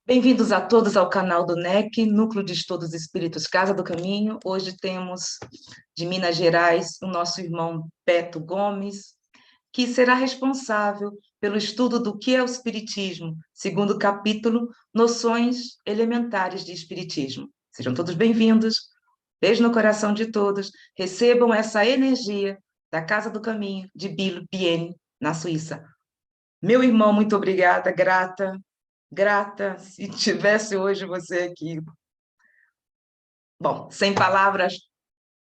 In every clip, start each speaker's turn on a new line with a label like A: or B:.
A: Bem-vindos a todos ao canal do NEC, Núcleo de Estudos Espíritos Casa do Caminho. Hoje temos de Minas Gerais o nosso irmão Beto Gomes, que será responsável pelo estudo do que é o Espiritismo, segundo o capítulo Noções Elementares de Espiritismo. Sejam todos bem-vindos, beijo no coração de todos, recebam essa energia da Casa do Caminho de Bienne, na Suíça. Meu irmão, muito obrigada, grata se tivesse hoje você aqui. Bom, sem palavras,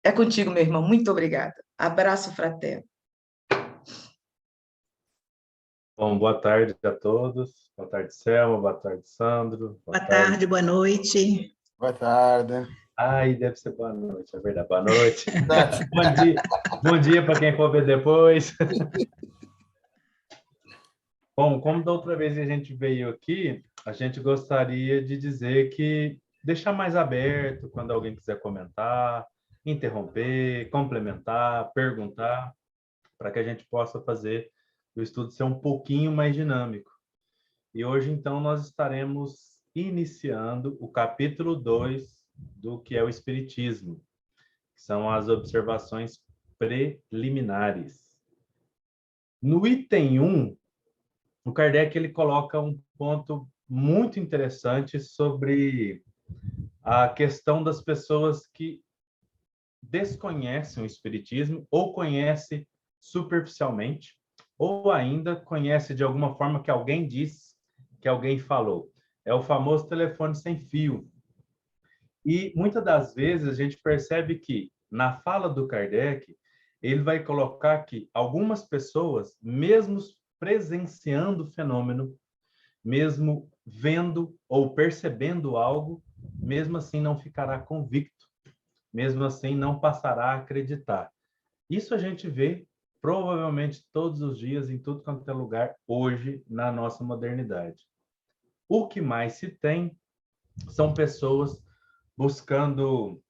A: é contigo, meu irmão. Muito obrigada. Abraço fraterno.
B: Bom, boa tarde a todos. Boa tarde, Selma. Boa tarde, Sandro.
C: Boa tarde, boa noite.
D: Boa tarde.
B: Ai, deve ser boa noite, é verdade. Boa noite. Bom dia para quem for ver depois. Bom, como da outra vez a gente veio aqui, a gente gostaria de dizer que deixar mais aberto quando alguém quiser comentar, interromper, complementar, perguntar, para que a gente possa fazer o estudo ser um pouquinho mais dinâmico. E hoje, então, nós estaremos iniciando o capítulo 2 do que é o Espiritismo, que são as observações preliminares. No item 1, o Kardec ele coloca um ponto muito interessante sobre a questão das pessoas que desconhecem o Espiritismo ou conhecem superficialmente, ou ainda conhece de alguma forma que alguém disse, que alguém falou. É o famoso telefone sem fio. E muitas das vezes a gente percebe que na fala do Kardec, ele vai colocar que algumas pessoas, mesmo presenciando o fenômeno, mesmo vendo ou percebendo algo, mesmo assim não ficará convicto, mesmo assim não passará a acreditar. Isso a gente vê provavelmente todos os dias, em tudo quanto é lugar, hoje, na nossa modernidade. O que mais se tem são pessoas buscando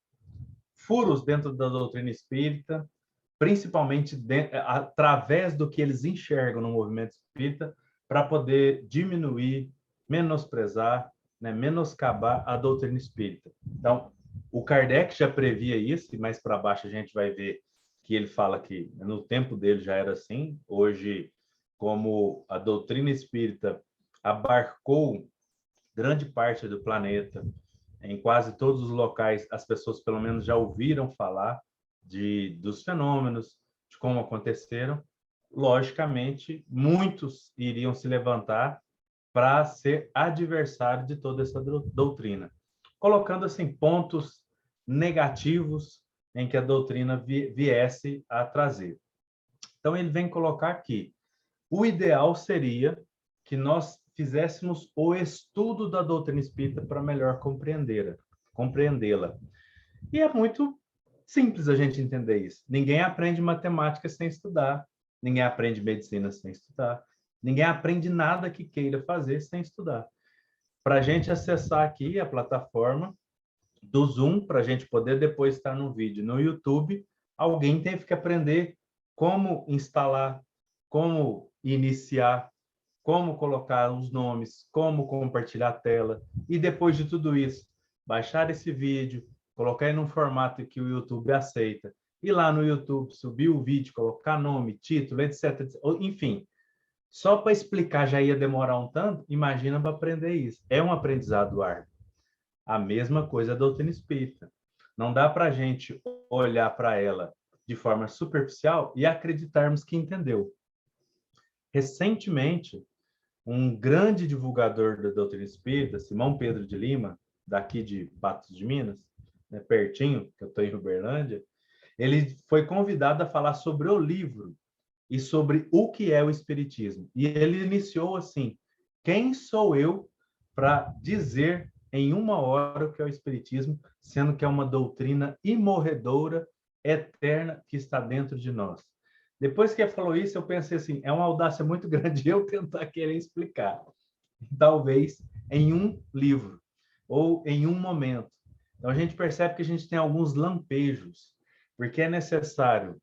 B: furos dentro da doutrina espírita, principalmente através do que eles enxergam no movimento espírita, para poder diminuir, menosprezar, menoscabar a doutrina espírita. Então, o Kardec já previa isso, e mais para baixo a gente vai ver que ele fala que no tempo dele já era assim. Hoje, como a doutrina espírita abarcou grande parte do planeta, em quase todos os locais, as pessoas pelo menos já ouviram falar dos fenômenos, de como aconteceram. Logicamente, muitos iriam se levantar para ser adversário de toda essa doutrina, colocando assim pontos negativos em que a doutrina viesse a trazer. Então, ele vem colocar aqui: o ideal seria que nós fizéssemos o estudo da doutrina espírita para melhor compreendê-la. E é muito simples a gente entender isso. Ninguém aprende matemática sem estudar, ninguém aprende medicina sem estudar, ninguém aprende nada que queira fazer sem estudar. Para a gente acessar aqui a plataforma do Zoom, para a gente poder depois estar no vídeo no YouTube, alguém teve que aprender como instalar, como iniciar, como colocar os nomes, como compartilhar a tela, e depois de tudo isso, baixar esse vídeo, colocar ele num formato que o YouTube aceita, e lá no YouTube subir o vídeo, colocar nome, título, etc, etc. Enfim, só para explicar já ia demorar um tanto, imagina para aprender isso. É um aprendizado árduo. A mesma coisa a doutrina espírita. Não dá para a gente olhar para ela de forma superficial e acreditarmos que entendeu. Recentemente, um grande divulgador da doutrina espírita, Simão Pedro de Lima, daqui de Patos de Minas, pertinho, que eu estou em Uberlândia, ele foi convidado a falar sobre o livro e sobre o que é o Espiritismo. E ele iniciou assim: quem sou eu para dizer em uma hora o que é o Espiritismo, sendo que é uma doutrina imorredora, eterna, que está dentro de nós? Depois que ele falou isso, eu pensei assim, é uma audácia muito grande eu tentar querer explicar. Talvez em um livro, ou em um momento. Então, a gente percebe que a gente tem alguns lampejos, porque é necessário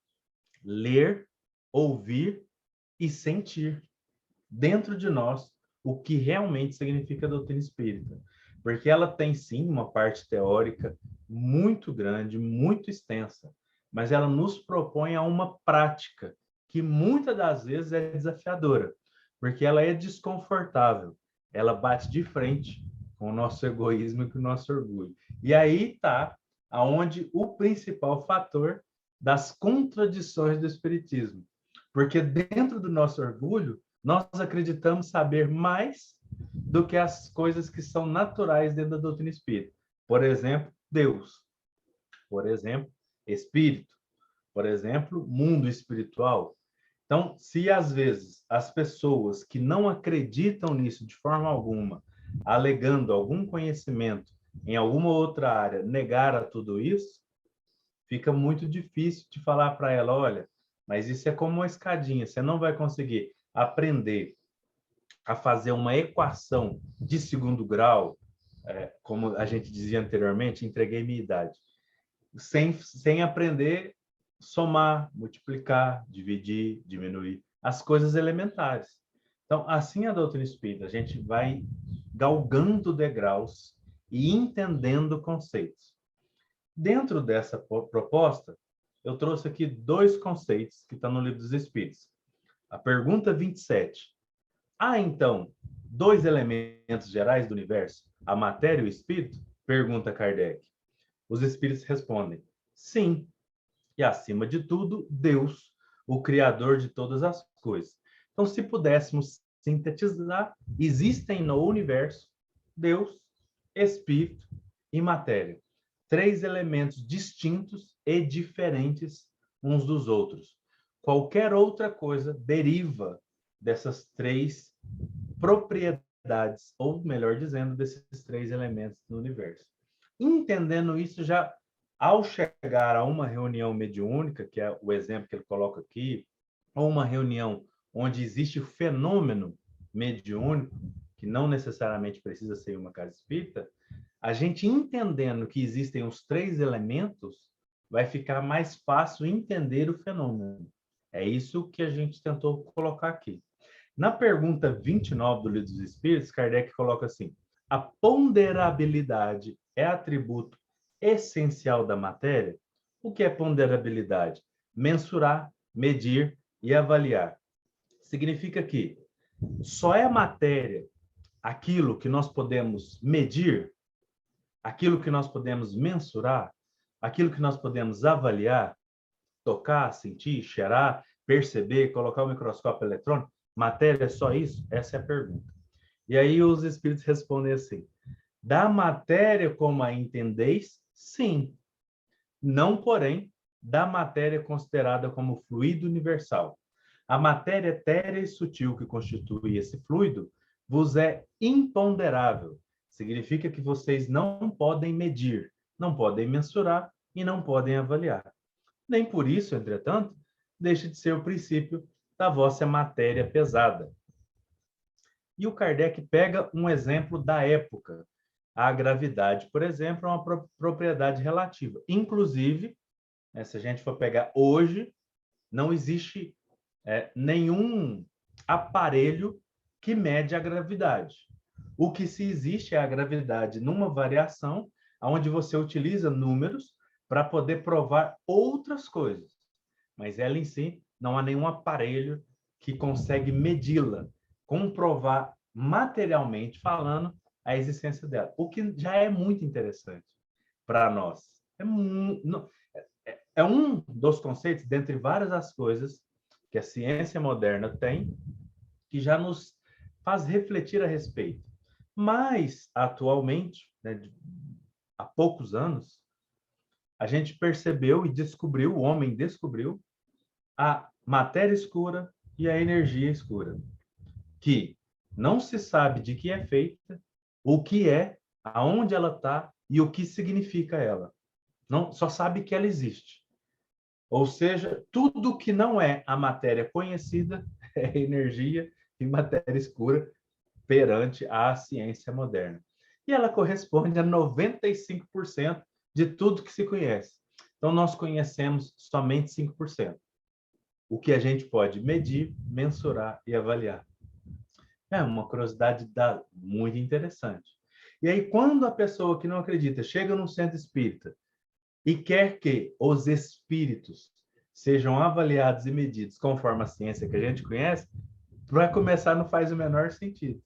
B: ler, ouvir e sentir dentro de nós o que realmente significa a doutrina espírita. Porque ela tem, sim, uma parte teórica muito grande, muito extensa, mas ela nos propõe a uma prática que muitas das vezes é desafiadora, porque ela é desconfortável, ela bate de frente com o nosso egoísmo e com o nosso orgulho. E aí está aonde o principal fator das contradições do espiritismo. Porque dentro do nosso orgulho, nós acreditamos saber mais do que as coisas que são naturais dentro da doutrina espírita. Por exemplo, Deus. Por exemplo, espírito. Por exemplo, mundo espiritual. Então, se às vezes as pessoas que não acreditam nisso de forma alguma, alegando algum conhecimento em alguma outra área, negaram tudo isso, fica muito difícil de falar para ela, olha, mas isso é como uma escadinha, você não vai conseguir aprender a fazer uma equação de segundo grau, como a gente dizia anteriormente, entreguei minha idade, sem aprender somar, multiplicar, dividir, diminuir, as coisas elementares. Então, assim a doutrina espírita, a gente vai galgando degraus e entendendo conceitos. Dentro dessa proposta, eu trouxe aqui 2 conceitos que estão no Livro dos Espíritos. A pergunta 27. Há, então, 2 elementos gerais do universo, a matéria e o espírito? Pergunta Kardec. Os espíritos respondem, sim. E, acima de tudo, Deus, o Criador de todas as coisas. Então, se pudéssemos sintetizar, existem no universo Deus, Espírito e matéria. 3 elementos distintos e diferentes uns dos outros. Qualquer outra coisa deriva dessas 3 propriedades, ou melhor dizendo, desses 3 elementos do universo. Entendendo isso, já ao chegar a uma reunião mediúnica, que é o exemplo que ele coloca aqui, ou uma reunião onde existe o fenômeno mediúnico, que não necessariamente precisa ser uma casa espírita, a gente entendendo que existem os 3 elementos, vai ficar mais fácil entender o fenômeno. É isso que a gente tentou colocar aqui. Na pergunta 29 do Livro dos Espíritos, Kardec coloca assim, a ponderabilidade é atributo essencial da matéria? O que é ponderabilidade? Mensurar, medir e avaliar. Significa que só é matéria aquilo que nós podemos medir, aquilo que nós podemos mensurar, aquilo que nós podemos avaliar, tocar, sentir, cheirar, perceber, colocar o microscópio eletrônico. Matéria é só isso? Essa é a pergunta. E aí os espíritos respondem assim, da matéria como a entendeis, sim. Não, porém, da matéria considerada como fluido universal. A matéria etérea e sutil que constitui esse fluido vos é imponderável. Significa que vocês não podem medir, não podem mensurar e não podem avaliar. Nem por isso, entretanto, deixa de ser o princípio da vossa matéria pesada. E o Kardec pega um exemplo da época. A gravidade, por exemplo, é uma propriedade relativa. Inclusive, se a gente for pegar hoje, não existe nenhum aparelho que mede a gravidade. O que se existe é a gravidade numa variação, onde você utiliza números para poder provar outras coisas. Mas ela em si, não há nenhum aparelho que consegue medi-la, comprovar materialmente falando a existência dela. O que já é muito interessante para nós. É um dos conceitos, dentre várias as coisas que a ciência moderna tem, que já nos faz refletir a respeito. Mas, atualmente, há poucos anos, a gente percebeu e descobriu, o homem descobriu, a matéria escura e a energia escura, que não se sabe de que é feita, o que é, aonde ela está e o que significa ela. Não, só sabe que ela existe. Ou seja, tudo que não é a matéria conhecida é energia e matéria escura perante a ciência moderna. E ela corresponde a 95% de tudo que se conhece. Então, nós conhecemos somente 5%. O que a gente pode medir, mensurar e avaliar. É uma curiosidade muito interessante. E aí, quando a pessoa que não acredita chega num centro espírita e quer que os espíritos sejam avaliados e medidos conforme a ciência que a gente conhece, para começar não faz o menor sentido.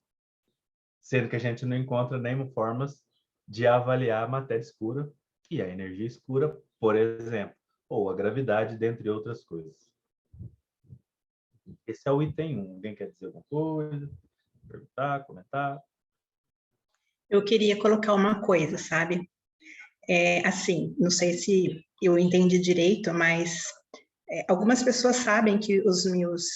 B: Sendo que a gente não encontra nenhuma formas de avaliar a matéria escura e a energia escura, por exemplo, ou a gravidade, dentre outras coisas. Esse é o item 1. Alguém quer dizer alguma coisa? Perguntar, comentar?
C: Eu queria colocar uma coisa, sabe? Assim, não sei se eu entendi direito, mas algumas pessoas sabem que os meus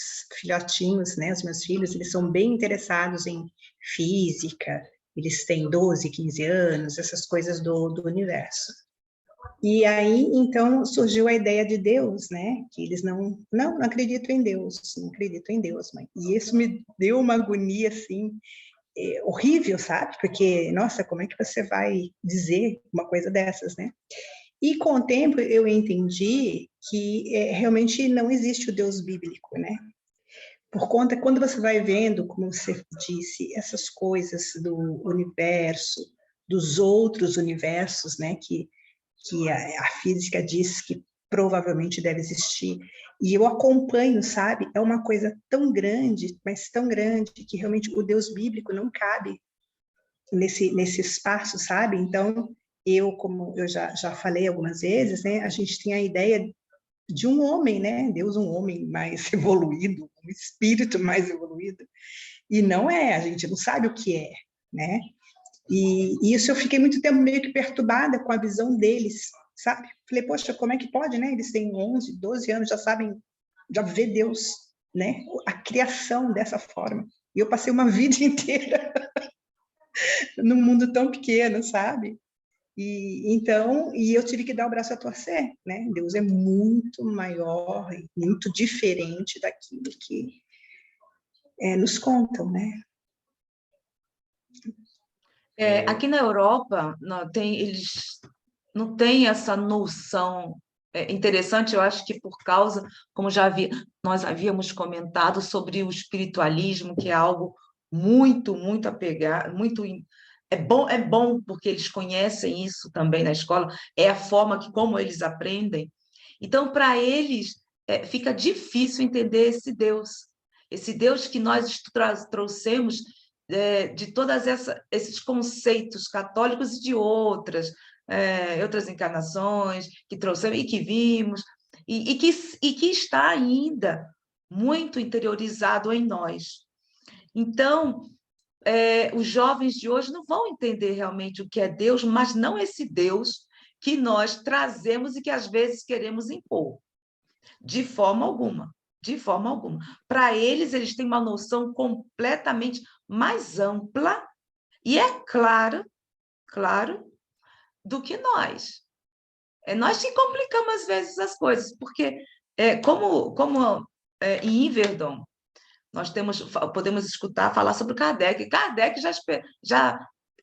C: filhotinhos, né, os meus filhos, eles são bem interessados em física, eles têm 12, 15 anos, essas coisas do universo. E aí, então, surgiu a ideia de Deus, né? Que eles não acreditam em Deus, não acreditam em Deus, mãe. E isso me deu uma agonia, assim, horrível, sabe? Porque, nossa, como é que você vai dizer uma coisa dessas, né? E com o tempo eu entendi que realmente não existe o Deus bíblico, né? Por conta, quando você vai vendo, como você disse, essas coisas do universo, dos outros universos, né? Que a física diz que provavelmente deve existir. E eu acompanho, sabe? É uma coisa tão grande, mas tão grande, que realmente o Deus bíblico não cabe nesse espaço, sabe? Então, como eu já falei algumas vezes, né? A gente tem a ideia de um homem, né? Deus, um homem mais evoluído, um espírito mais evoluído. E não é, a gente não sabe o que é, né? E isso eu fiquei muito tempo meio que perturbada com a visão deles, sabe? Falei, poxa, como é que pode, né? Eles têm 11, 12 anos, já sabem, já vê Deus, né? A criação dessa forma. E eu passei uma vida inteira num mundo tão pequeno, sabe? E eu tive que dar o braço a torcer, né? Deus é muito maior, muito diferente daquilo que nos contam, né?
A: Aqui na Europa, eles não têm essa noção interessante, eu acho que por causa, como nós havíamos comentado sobre o espiritualismo, que é algo muito, muito apegado, é bom porque eles conhecem isso também na escola, é a forma como eles aprendem. Então, para eles, fica difícil entender esse Deus que nós trouxemos de todos esses conceitos católicos e de outras encarnações que trouxemos e que vimos, e que está ainda muito interiorizado em nós. Então, os jovens de hoje não vão entender realmente o que é Deus, mas não esse Deus que nós trazemos e que às vezes queremos impor, de forma alguma. De forma alguma. Para eles têm uma noção completamente mais ampla e claro, do que nós. Nós que complicamos às vezes as coisas, porque como em Iverdon nós podemos escutar falar sobre Kardec. Kardec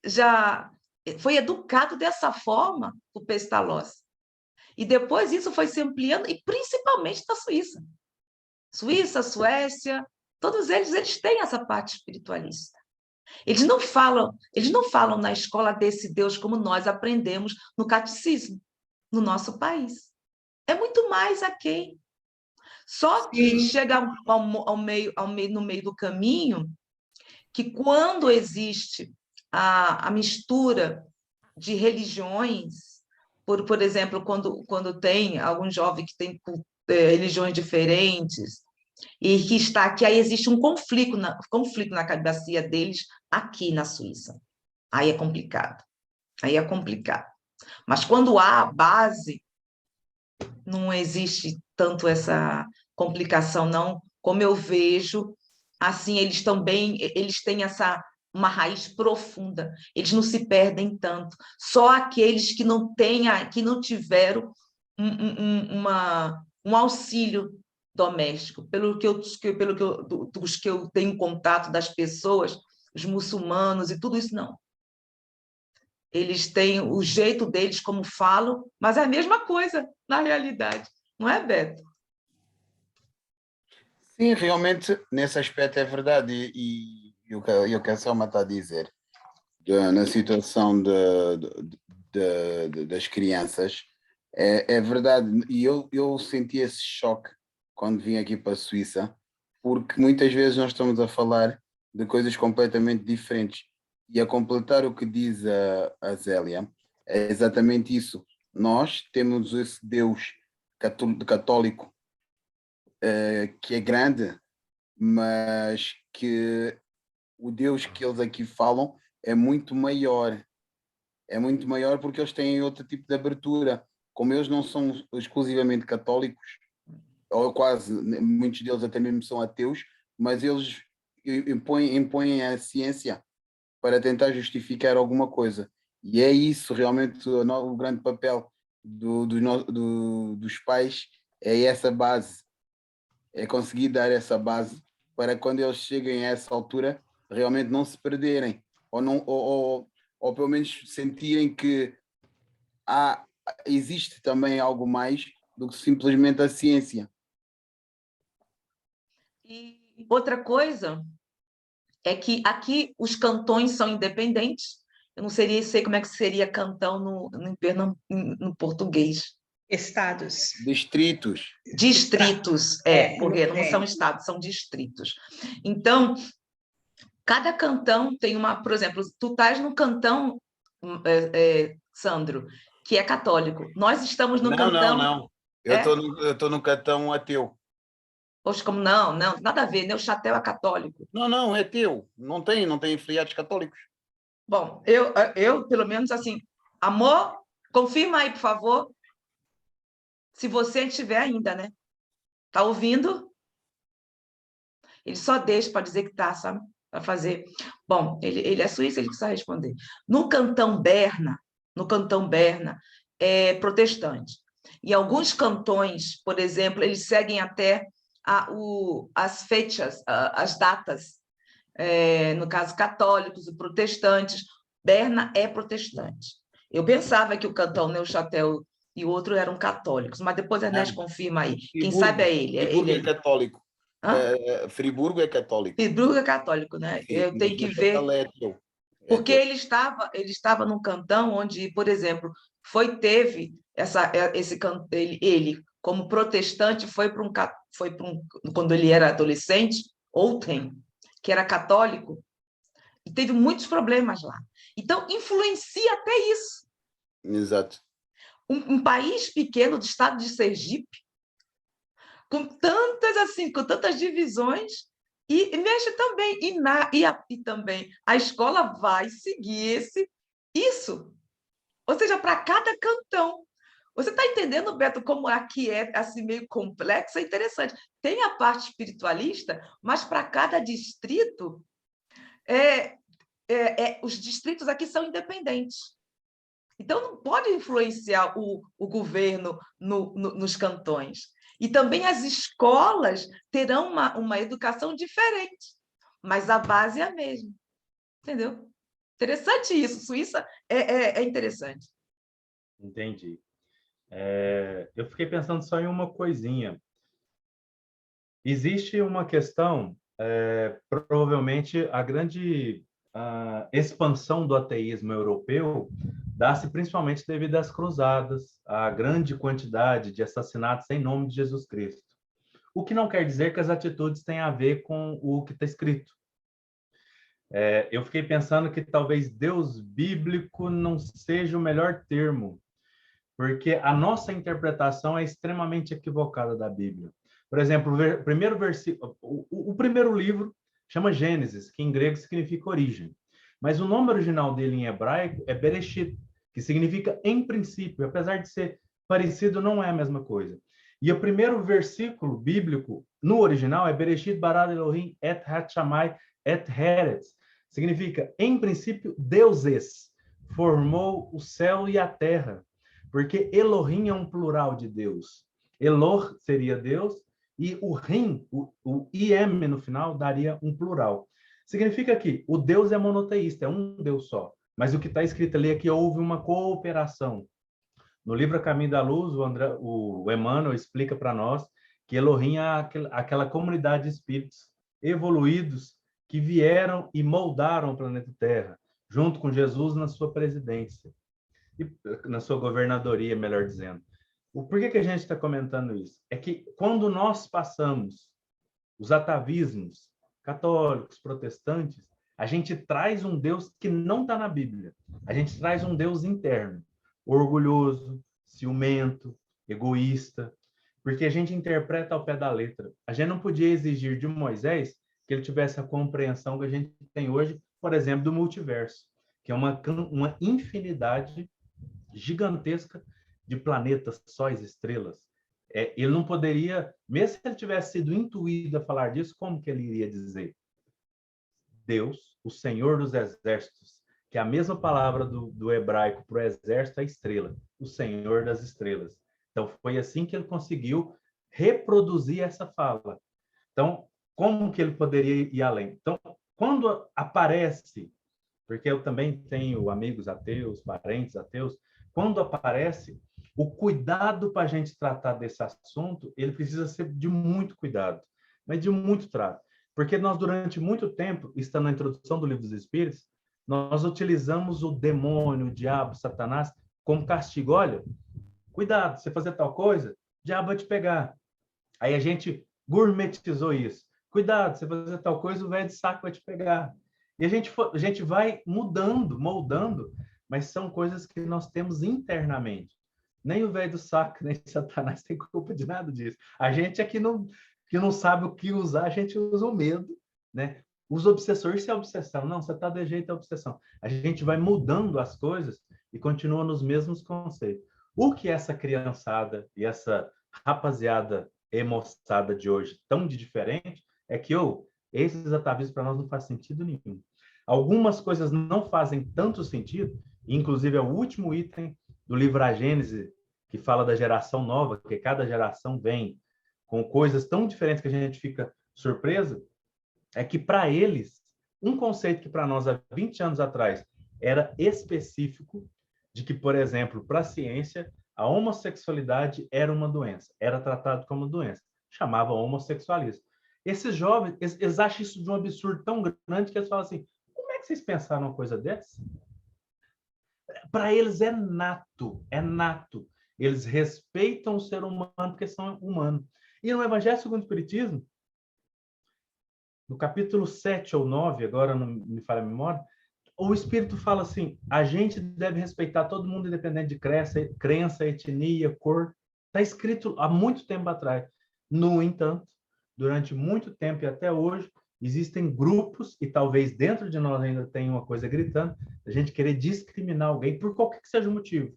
A: já foi educado dessa forma, o Pestalozzi. E depois isso foi se ampliando, e principalmente na Suíça. Suíça, Suécia, todos eles têm essa parte espiritualista. Eles não falam na escola desse Deus como nós aprendemos no catecismo, no nosso país. É muito mais aquém. Só que chega no meio do caminho, que quando existe a mistura de religiões, por exemplo, quando tem algum jovem que tem religiões diferentes, e que está aqui, aí existe um conflito na cabeça deles aqui na Suíça. Aí é complicado. Mas quando há a base, não existe tanto essa complicação, não. Como eu vejo, assim, eles têm uma raiz profunda, eles não se perdem tanto. Só aqueles que não tiveram um auxílio doméstico, dos que eu tenho contato das pessoas, os muçulmanos e tudo isso, não. Eles têm o jeito deles, como falam, mas é a mesma coisa na realidade, não é, Beto?
D: Sim, realmente, nesse aspecto é verdade. E Eu quero só matar a dizer, na situação das crianças, é verdade, e eu senti esse choque quando vim aqui para a Suíça, porque muitas vezes nós estamos a falar de coisas completamente diferentes. E a completar o que diz a Zélia, é exatamente isso. Nós temos esse Deus católico que é grande, mas que o Deus que eles aqui falam é muito maior. É muito maior porque eles têm outro tipo de abertura. Como eles não são exclusivamente católicos, ou quase, muitos deles até mesmo são ateus, mas eles impõem a ciência para tentar justificar alguma coisa. E é isso realmente o grande papel dos pais, é essa base, é conseguir dar essa base para quando eles cheguem a essa altura realmente não se perderem, ou, não, ou pelo menos sentirem que existe também algo mais do que simplesmente a ciência.
A: E outra coisa é que aqui os cantões são independentes. Eu não sei como é que seria cantão no português.
C: Estados.
D: Distritos.
A: Distritos, porque não são estados, são distritos. Então, cada cantão tem uma, por exemplo, tu estás no cantão, Sandro, que é católico. Nós estamos no cantão...
D: Não. Eu estou no cantão ateu.
A: Poxa, como não, nada a ver, Neuchâtel é católico.
D: Não, é ateu. Não tem filiados católicos.
A: Bom, eu pelo menos assim, amor, confirma aí, por favor, se você estiver ainda, né? Tá ouvindo? Ele só deixa para dizer que tá, sabe? Para fazer. Bom, ele é suíço, ele precisa responder. No cantão Berna é protestante. E alguns cantões, por exemplo, eles seguem até as fechas, as datas, no caso católicos e protestantes. Berna é protestante. Eu pensava que o cantão Neuchâtel e o outro eram católicos, mas depois a Ernesto confirma aí. Quem sabe é ele.
D: Friburgo é católico. Friburgo é católico.
A: Friburgo é católico, né? Eu tenho que ver. Porque ele estava num cantão onde, por exemplo, teve ele como protestante foi para quando ele era adolescente, ou que era católico, e teve muitos problemas lá. Então, influencia até isso.
D: Exato.
A: Um país pequeno do estado de Sergipe, com tantas divisões, e mexe também, e também a escola vai seguir isso. Ou seja, para cada cantão. Você está entendendo, Beto, como aqui é assim meio complexo? É interessante. Tem a parte espiritualista, mas para cada distrito, os distritos aqui são independentes. Então, não pode influenciar o governo nos cantões. E também as escolas terão uma educação diferente, mas a base é a mesma. Entendeu? Interessante isso. Suíça é interessante.
B: Entendi. Eu fiquei pensando só em uma coisinha. Existe uma questão, provavelmente a grande expansão do ateísmo europeu dá-se principalmente devido às cruzadas, à grande quantidade de assassinatos em nome de Jesus Cristo. O que não quer dizer que as atitudes têm a ver com o que está escrito. Eu fiquei pensando que talvez Deus bíblico não seja o melhor termo, porque a nossa interpretação é extremamente equivocada da Bíblia. Por exemplo, o primeiro livro chama Gênesis, que em grego significa origem. Mas o nome original dele em hebraico é Bereshit, que significa em princípio. Apesar de ser parecido, não é a mesma coisa. E o primeiro versículo bíblico, no original, é Bereshit bara Elohim et ha-shamai et haaretz. Significa, em princípio, Deus formou o céu e a terra. Porque Elohim é um plural de Deus. Eloh seria Deus, e o Rim, o IM no final, daria um plural. Significa que o Deus é monoteísta, é um Deus só. Mas o que está escrito ali é que houve uma cooperação. No livro A Caminho da Luz, o Emmanuel explica para nós que Elohim é aquela comunidade de espíritos evoluídos que vieram e moldaram o planeta Terra, junto com Jesus na sua presidência, e na sua governadoria, melhor dizendo. Por que a gente está comentando isso? É que quando nós passamos os atavismos católicos, protestantes, a gente traz um Deus que não está na Bíblia. A gente traz um Deus interno, orgulhoso, ciumento, egoísta, porque a gente interpreta ao pé da letra. A gente não podia exigir de Moisés que ele tivesse a compreensão que a gente tem hoje, por exemplo, do multiverso, que é uma infinidade gigantesca de planetas, sóis, estrelas. Ele não poderia, mesmo se ele tivesse sido intuído a falar disso, como que ele iria dizer? Deus, o Senhor dos Exércitos, que é a mesma palavra do hebraico para o exército é estrela, o Senhor das estrelas. Então, foi assim que ele conseguiu reproduzir essa fala. Então, como que ele poderia ir além? Então, quando aparece, porque eu também tenho amigos ateus, parentes ateus, quando aparece, o cuidado para a gente tratar desse assunto, ele precisa ser de muito cuidado, mas de muito trato. Porque nós, durante muito tempo, estando na introdução do Livro dos Espíritos, nós utilizamos o demônio, o diabo, Satanás, como castigo. Olha, cuidado, você fazer tal coisa, o diabo vai te pegar. Aí a gente gourmetizou isso. Cuidado, você fazer tal coisa, o velho de saco vai te pegar. E a gente vai mudando, moldando, mas são coisas que nós temos internamente. Nem o velho do saco, nem Satanás tem culpa de nada disso. A gente é que não sabe o que usar, a gente usa o medo, né? Os obsessores, isso é obsessão. Não, você está de jeito, é obsessão. A gente vai mudando as coisas e continua nos mesmos conceitos. O que essa criançada e essa rapaziada moçada de hoje tão de diferente é que esses atavismos para nós não faz sentido nenhum. Algumas coisas não fazem tanto sentido, inclusive é o último item do livro A Gênese, que fala da geração nova, que cada geração vem com coisas tão diferentes que a gente fica surpreso, é que para eles, um conceito que para nós há 20 anos atrás era específico, de que, por exemplo, para a ciência, a homossexualidade era uma doença, era tratado como doença, chamava homossexualismo. Esses jovens, eles acham isso de um absurdo tão grande que eles falam assim, como é que vocês pensaram uma coisa dessa? Para eles é nato, é nato. Eles respeitam o ser humano porque são humanos. E no Evangelho segundo o Espiritismo, no capítulo 7 ou 9, agora não me falha a memória, o Espírito fala assim, a gente deve respeitar todo mundo independente de crença, etnia, cor. Está escrito há muito tempo atrás. No entanto, durante muito tempo e até hoje, existem grupos, e talvez dentro de nós ainda tenha uma coisa gritando, a gente querer discriminar alguém por qualquer que seja o motivo.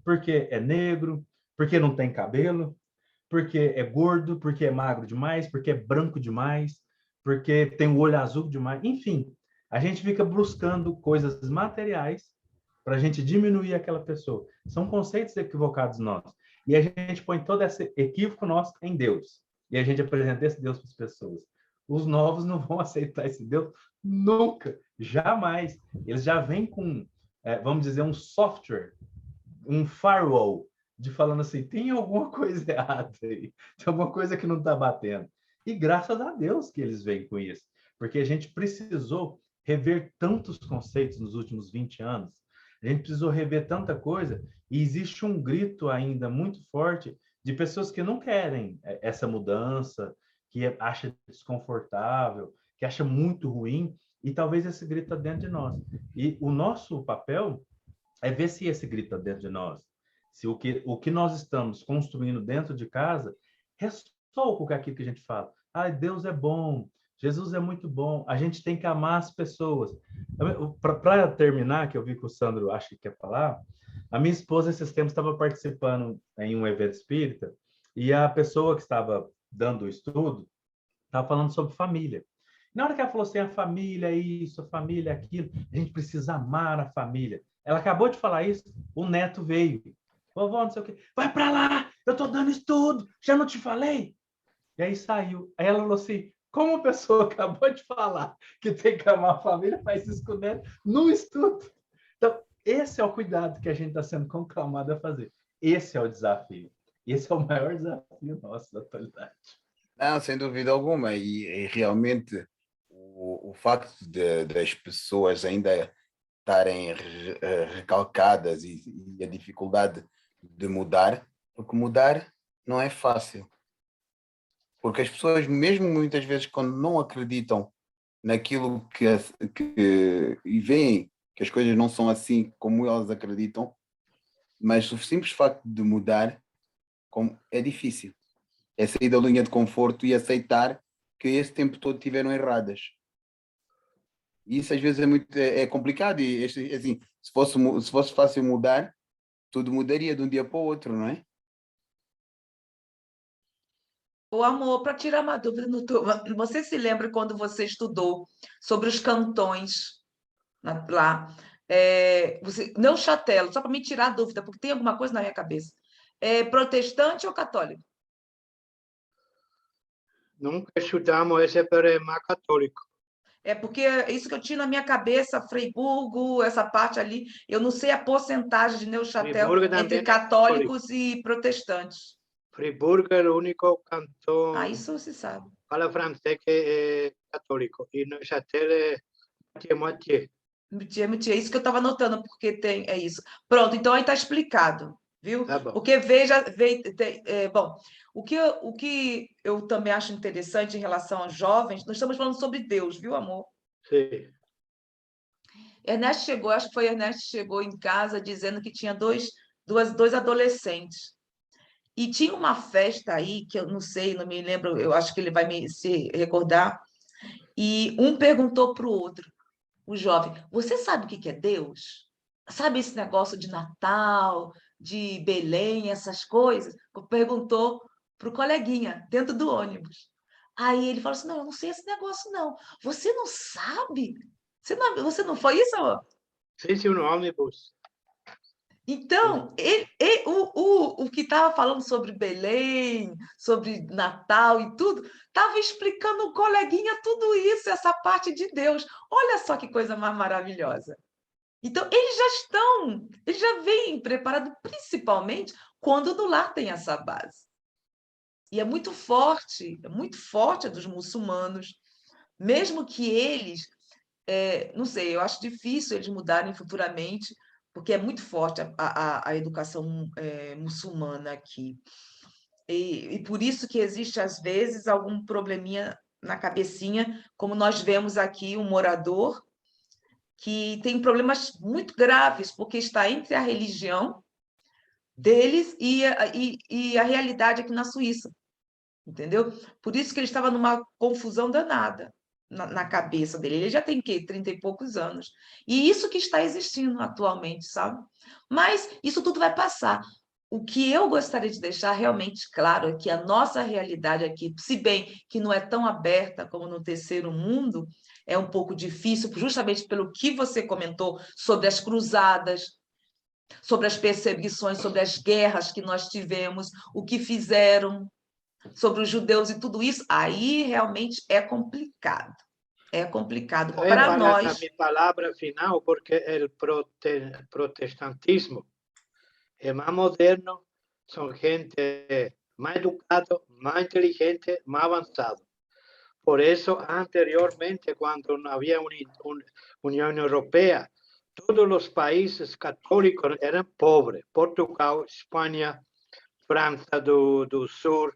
B: Porque é negro, porque não tem cabelo, porque é gordo, porque é magro demais, porque é branco demais, porque tem o olho azul demais, enfim. A gente fica buscando coisas materiais para a gente diminuir aquela pessoa. São conceitos equivocados nossos. E a gente põe todo esse equívoco nosso em Deus. E a gente apresenta esse Deus para as pessoas. Os novos não vão aceitar esse Deus nunca, jamais. Eles já vêm com, vamos dizer, um software, um firewall, de falando assim, tem alguma coisa errada aí, tem alguma coisa que não está batendo. E graças a Deus que eles vêm com isso, porque a gente precisou rever tantos conceitos nos últimos 20 anos, a gente precisou rever tanta coisa, e existe um grito ainda muito forte de pessoas que não querem essa mudança, que acha desconfortável, que acha muito ruim, e talvez esse grito está dentro de nós. E o nosso papel é ver se esse grito está dentro de nós, se o que nós estamos construindo dentro de casa ressoa com aquilo que a gente fala. Deus é bom, Jesus é muito bom, a gente tem que amar as pessoas. Para terminar, que eu vi que o Sandro acha que quer falar, a minha esposa, esses tempos, estava participando em um evento espírita, e a pessoa que estava dando o estudo estava falando sobre família. Na hora que ela falou assim, a família é isso, a família é aquilo, a gente precisa amar a família. Ela acabou de falar isso, o neto veio. Vovó, não sei o quê. Vai para lá, eu estou dando estudo, já não te falei? E aí saiu. Aí ela falou assim, como a pessoa acabou de falar que tem que amar a família, faz isso com o neto no estudo. Então, esse é o cuidado que a gente está sendo conclamado a fazer. Esse é o desafio. Esse é o maior desafio nosso da atualidade.
D: Não, sem dúvida alguma. E realmente o facto das pessoas ainda estarem recalcadas e a dificuldade de mudar, porque mudar não é fácil. Porque as pessoas, mesmo muitas vezes, quando não acreditam naquilo e veem que as coisas não são assim como elas acreditam, mas o simples facto de mudar é difícil. É sair da linha de conforto e aceitar que esse tempo todo estiveram erradas. E isso às vezes é complicado. E assim, se fosse fácil mudar, tudo mudaria de um dia para o outro, não é?
A: O amor, para tirar uma dúvida, você se lembra quando você estudou sobre os cantões lá? Neuchâtel, só para me tirar a dúvida, porque tem alguma coisa na minha cabeça. É protestante ou católico?
E: Nunca estudamos esse, pero é mais católico.
A: É porque isso que eu tinha na minha cabeça, Freiburgo, essa parte ali, eu não sei a porcentagem de Neuchâtel entre católicos e protestantes.
E: Friburgo é o único cantão
A: Isso se sabe.
E: fala francês que é católico. E Neuchâtel é moitié-moitié.
A: É isso que eu estava notando, porque é isso. Pronto, então aí está explicado, viu?
E: Tá bom.
A: Porque bom, o que eu também acho interessante em relação aos jovens, nós estamos falando sobre Deus, viu, amor?
E: Sim.
A: Ernesto chegou, acho que foi Ernesto chegou em casa dizendo que tinha dois adolescentes. E tinha uma festa aí, que eu não sei, não me lembro, eu acho que ele vai se recordar, e um perguntou para o outro, o jovem, você sabe o que é Deus? Sabe esse negócio de Natal, de Belém, essas coisas? Perguntou para o coleguinha, dentro do ônibus. Aí ele falou assim, não, eu não sei esse negócio, não. Você não sabe? Você não foi isso, amor?
E: Sim, no ônibus.
A: Então, o que estava falando sobre Belém, sobre Natal e tudo, estava explicando o coleguinha tudo isso, essa parte de Deus. Olha só que coisa mais maravilhosa. Então, eles já vêm preparados, principalmente quando no lar tem essa base. E é muito forte a dos muçulmanos, mesmo que eles, não sei, eu acho difícil eles mudarem futuramente, porque é muito forte a educação muçulmana aqui. E por isso que existe, às vezes, algum probleminha na cabecinha, como nós vemos aqui, um morador que tem problemas muito graves, porque está entre a religião deles e a realidade aqui na Suíça, entendeu? Por isso que ele estava numa confusão danada na cabeça dele. Ele já tem, 30 e poucos anos. E isso que está existindo atualmente, sabe? Mas isso tudo vai passar. O que eu gostaria de deixar realmente claro é que a nossa realidade aqui, se bem que não é tão aberta como no terceiro mundo, é um pouco difícil, justamente pelo que você comentou sobre as cruzadas, sobre as perseguições, sobre as guerras que nós tivemos, o que fizeram sobre os judeus e tudo isso, aí realmente é complicado. É complicado para nós.
E: A minha palavra final, porque o protestantismo é mais moderno, são gente mais educada, mais inteligente, mais avançada. Por isso, anteriormente, quando não havia União Europeia, todos os países católicos eram pobres. Portugal, Espanha, França do Sul,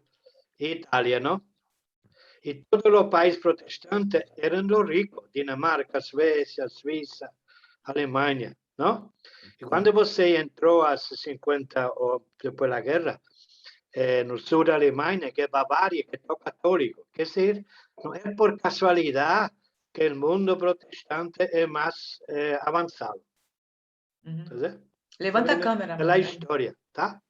E: Itália, não? E todos os países protestantes eram os ricos. Dinamarca, Suécia, Suíça, Alemanha, não? E quando você entrou há 50, ou depois da guerra, no sul da Alemanha, que é Bavária, que é católico. Quer dizer, não é por casualidade que o mundo protestante é mais avançado.
A: Uhum. Levanta a câmera.
E: Pela história, tá?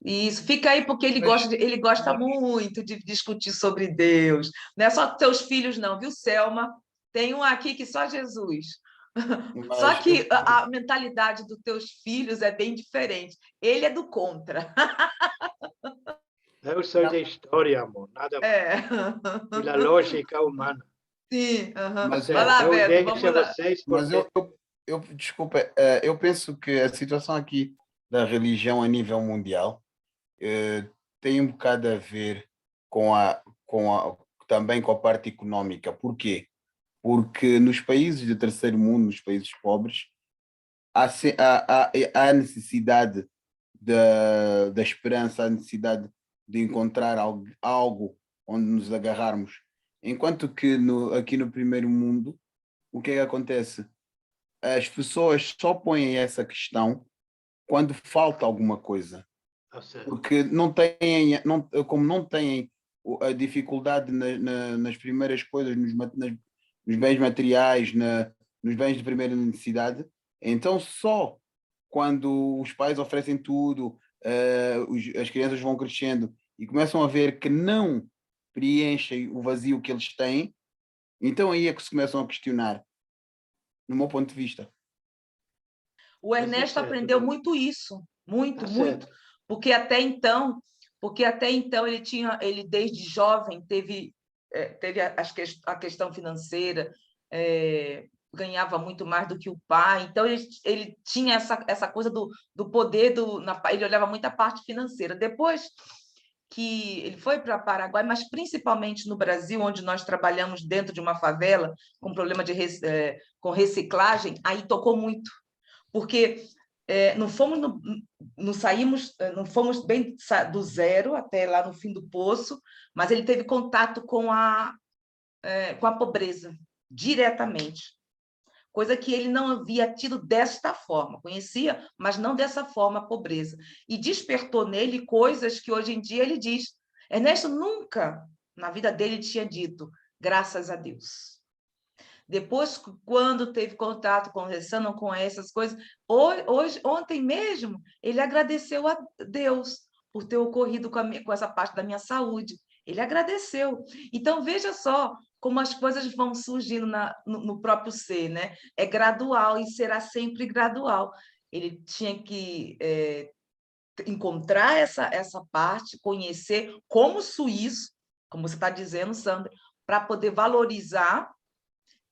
A: Isso, fica aí, porque ele gosta muito de discutir sobre Deus. Não é só teus filhos, não, viu, Selma? Tem um aqui que só Jesus.
D: Mas
A: só que a mentalidade dos teus filhos é bem diferente. Ele é do contra.
E: Eu sou da história, amor, nada mais. E da lógica humana.
A: Sim,
D: Mas
A: vai lá, Beto, vamos lá.
E: Vocês
D: mas desculpa, eu penso que a situação aqui da religião a nível mundial tem um bocado a ver também com a parte económica. Por quê? porque nos países de terceiro mundo, nos países pobres, há necessidade da esperança, há necessidade de encontrar algo onde nos agarrarmos. Enquanto que aqui no primeiro mundo, o que é que acontece? As pessoas só põem essa questão quando falta alguma coisa. Porque como não têm a dificuldade nas primeiras coisas, nos bens materiais, nos bens de primeira necessidade, então só quando os pais oferecem tudo, as crianças vão crescendo e começam a ver que não preenchem o vazio que eles têm, então aí é que se começam a questionar, no meu ponto de vista.
A: O Ernesto aprendeu muito isso, muito, muito, porque até então ele desde jovem teve a questão financeira, ganhava muito mais do que o pai, então ele tinha essa coisa do poder, ele olhava muito a parte financeira. Depois que ele foi para Paraguai, mas principalmente no Brasil, onde nós trabalhamos dentro de uma favela, com problema com reciclagem, aí tocou muito, porque não fomos bem do zero até lá no fim do poço, mas ele teve contato com a pobreza diretamente, coisa que ele não havia tido desta forma, conhecia, mas não dessa forma a pobreza, e despertou nele coisas que hoje em dia ele diz. Ernesto nunca na vida dele tinha dito graças a Deus. Depois, quando teve contato, conversando com essas coisas, ontem mesmo, ele agradeceu a Deus por ter ocorrido com essa parte da minha saúde. Ele agradeceu. Então, veja só como as coisas vão surgindo no próprio ser, né? É gradual e será sempre gradual. Ele tinha que encontrar essa parte, conhecer como suíço, como você está dizendo, Sandra, para poder valorizar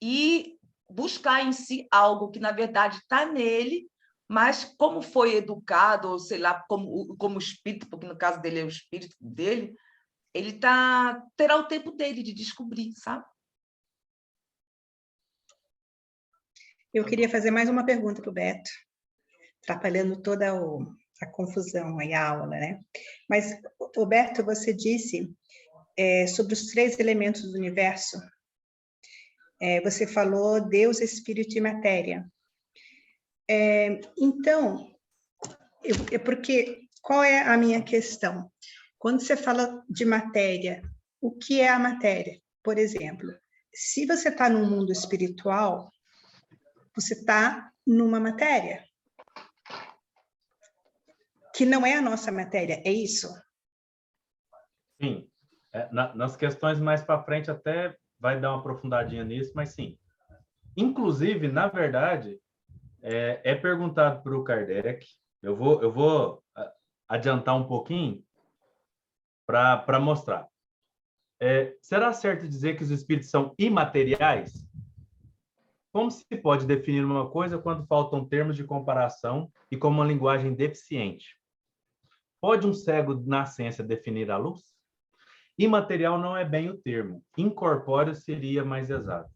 A: e buscar em si algo que, na verdade, está nele, mas como foi educado, ou sei lá, como espírito, porque no caso dele é o espírito dele, ele terá o tempo dele de descobrir, sabe?
C: Eu queria fazer mais uma pergunta para o Beto, atrapalhando toda a confusão e a aula, né? Mas, Roberto, você disse sobre os 3 elementos do universo. Você falou Deus, Espírito e Matéria. Então, porque qual é a minha questão? Quando você fala de matéria, o que é a matéria? Por exemplo, se você está num mundo espiritual, você está numa matéria que não é a nossa matéria, é isso?
B: Sim. Nas questões mais para frente até vai dar uma aprofundadinha nisso, mas sim. Inclusive, na verdade, é perguntado para o Kardec, eu vou adiantar um pouquinho para mostrar. Será certo dizer que os espíritos são imateriais? Como se pode definir uma coisa quando faltam termos de comparação e com uma linguagem deficiente? Pode um cego de nascença definir a luz? Imaterial não é bem o termo, incorpóreo seria mais exato.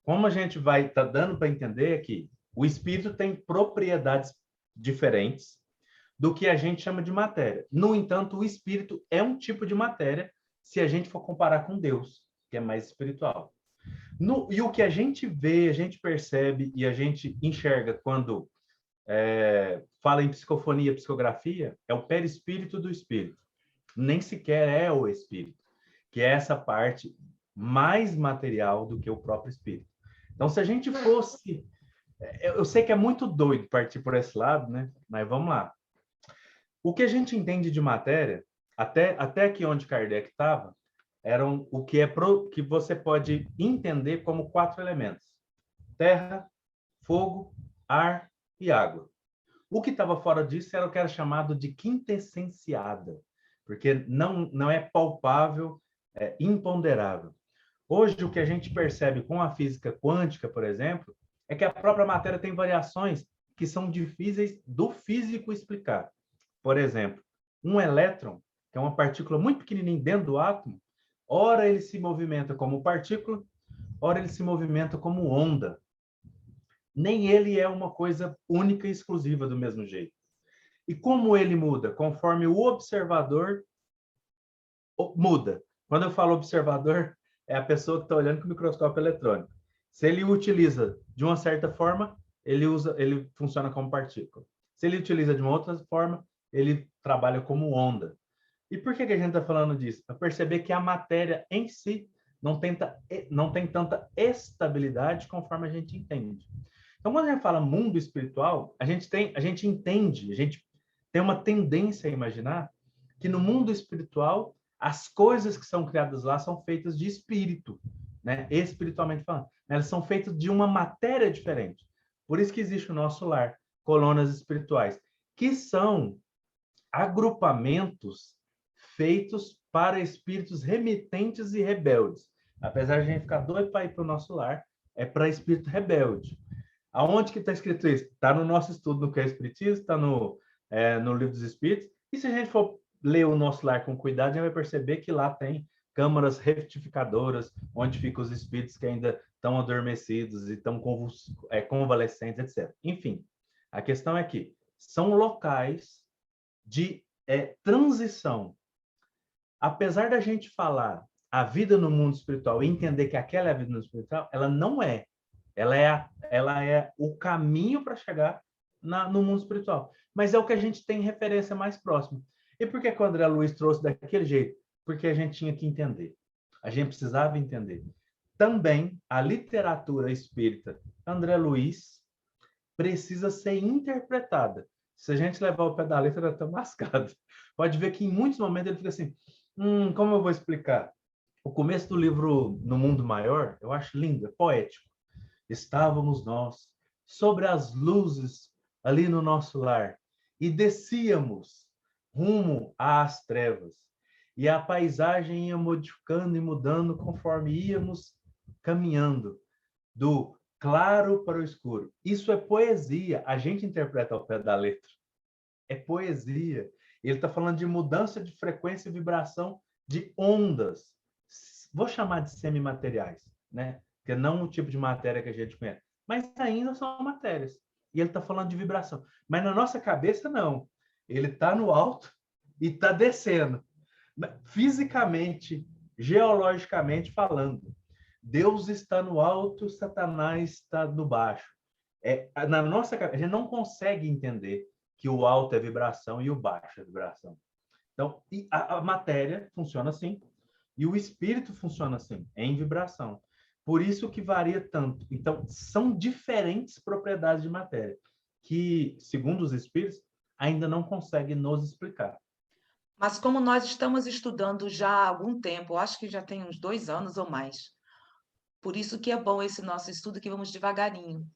B: Como a gente vai dando para entender aqui, o espírito tem propriedades diferentes do que a gente chama de matéria. No entanto, o espírito é um tipo de matéria se a gente for comparar com Deus, que é mais espiritual. E o que a gente vê, a gente percebe e a gente enxerga quando fala em psicofonia, psicografia, é o perispírito do espírito. Nem sequer é o espírito, que é essa parte mais material do que o próprio espírito. Então, se a gente fosse... Eu sei que é muito doido partir por esse lado, né? Mas vamos lá. O que a gente entende de matéria, até aqui onde Kardec estava, eram o que que você pode entender como 4 elementos: terra, fogo, ar e água. O que estava fora disso era o que era chamado de quintessenciada, porque não é palpável, é imponderável. Hoje, o que a gente percebe com a física quântica, por exemplo, é que a própria matéria tem variações que são difíceis do físico explicar. Por exemplo, um elétron, que é uma partícula muito pequenininha dentro do átomo, ora ele se movimenta como partícula, ora ele se movimenta como onda. Nem ele é uma coisa única e exclusiva do mesmo jeito. E como ele muda? Conforme o observador muda. Quando eu falo observador, é a pessoa que está olhando com o microscópio eletrônico. Se ele utiliza de uma certa forma, ele funciona como partícula. Se ele utiliza de uma outra forma, ele trabalha como onda. E por que a gente está falando disso? Para perceber que a matéria em si não tem tanta estabilidade conforme a gente entende. Então, quando a gente fala mundo espiritual, a gente entende, a gente tem uma tendência a imaginar que no mundo espiritual as coisas que são criadas lá são feitas de espírito, né? Espiritualmente falando. Elas são feitas de uma matéria diferente. Por isso que existe o nosso lar, colunas espirituais, que são agrupamentos feitos para espíritos remitentes e rebeldes. Apesar de a gente ficar doido para ir para o nosso lar, é para espírito rebelde. Aonde que está escrito isso? Está no nosso estudo no que é espiritismo, está no Livro dos Espíritos. E se a gente for ler o nosso lar com cuidado, a gente vai perceber que lá tem câmaras retificadoras, onde ficam os espíritos que ainda estão adormecidos e estão convalescentes, etc. Enfim, a questão é que são locais de transição. Apesar da gente falar a vida no mundo espiritual e entender que aquela é a vida no mundo espiritual, ela não é. Ela é o caminho para chegar no mundo espiritual. Mas é o que a gente tem referência mais próxima. E por que o André Luiz trouxe daquele jeito? Porque a gente tinha que entender. A gente precisava entender. Também a literatura espírita André Luiz precisa ser interpretada. Se a gente levar o pé da letra, ela está lascado. Pode ver que em muitos momentos ele fica assim, como eu vou explicar? O começo do livro No Mundo Maior, eu acho lindo, é poético. Estávamos nós sobre as luzes ali no nosso lar e descíamos rumo às trevas. E a paisagem ia modificando e mudando conforme íamos caminhando do claro para o escuro. Isso é poesia. A gente interpreta ao pé da letra. É poesia. Ele está falando de mudança de frequência e vibração de ondas. Vou chamar de semimateriais, né? Que não o tipo de matéria que a gente conhece. Mas ainda são matérias. E ele está falando de vibração. Mas na nossa cabeça, não. Ele está no alto e está descendo. Fisicamente, geologicamente falando. Deus está no alto, Satanás está no baixo. Na nossa cabeça, a gente não consegue entender que o alto é vibração e o baixo é vibração. Então, a matéria funciona assim e o espírito funciona assim, em vibração. Por isso que varia tanto. Então, são diferentes propriedades de matéria que, segundo os espíritos, ainda não conseguem nos explicar.
A: Mas como nós estamos estudando já há algum tempo, acho que já tem uns 2 anos ou mais, por isso que é bom esse nosso estudo, que vamos devagarinho.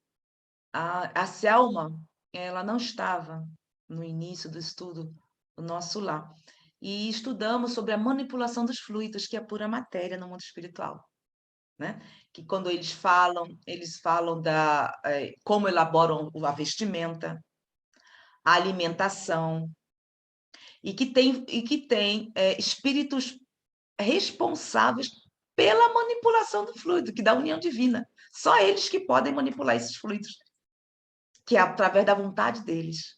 A: A Selma, ela não estava no início do estudo do nosso lar. E estudamos sobre a manipulação dos fluidos, que é pura matéria no mundo espiritual. Né? Que quando eles falam como elaboram a vestimenta, a alimentação, e que tem espíritos responsáveis pela manipulação do fluido, que dá a união divina. Só eles que podem manipular esses fluidos, que é através da vontade deles.